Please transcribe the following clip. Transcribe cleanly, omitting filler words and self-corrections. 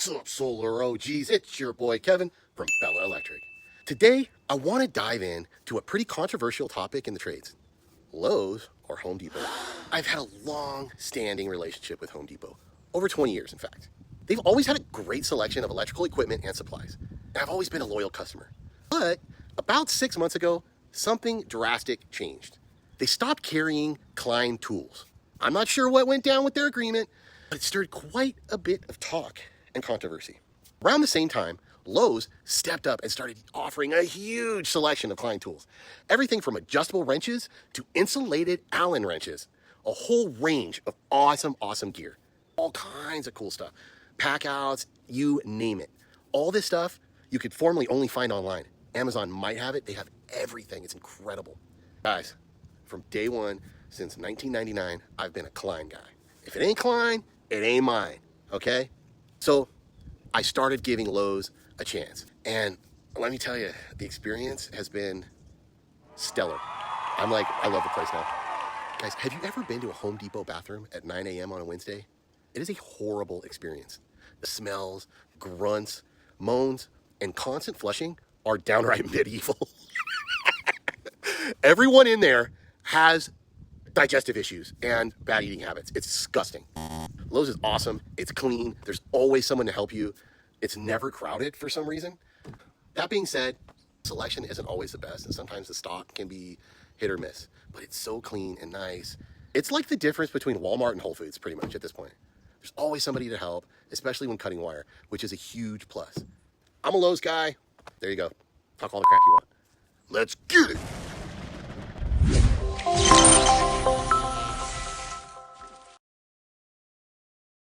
What's up, Solar OGs? It's your boy Kevin from Bella Electric. Today, I want to dive in to a pretty controversial topic in the trades. Lowe's or Home Depot. I've had a long-standing relationship with Home Depot. Over 20 years, in fact. They've always had a great selection of electrical equipment and supplies. And I've always been a loyal customer. But about 6 months ago, something drastic changed. They stopped carrying Klein tools. I'm not sure what went down with their agreement, but it stirred quite a bit of talk and controversy. Around the same time, Lowe's stepped up and started offering a huge selection of Klein tools. Everything from adjustable wrenches to insulated Allen wrenches. A whole range of awesome gear. All kinds of cool stuff. Pack outs, you name it. All this stuff you could formerly only find online. Amazon might have it. They have everything. It's incredible. Guys, from day one, since 1999, I've been a Klein guy. If it ain't Klein, it ain't mine, okay? So I started giving Lowe's a chance. And let me tell you, the experience has been stellar. I love the place now. Guys, have you ever been to a Home Depot bathroom at 9 a.m. on a Wednesday? It is a horrible experience. The smells, grunts, moans, and constant flushing are downright medieval. Everyone in there has digestive issues and bad eating habits. It's disgusting. Lowe's is awesome. It's clean. There's always someone to help you. It's never crowded for some reason. That being said, selection isn't always the best, and sometimes the stock can be hit or miss, but it's so clean and nice. It's like the difference between Walmart and Whole Foods pretty much at this point. There's always somebody to help, especially when cutting wire, which is a huge plus. I'm a Lowe's guy. There you go. Talk all the crap you want. Let's get it.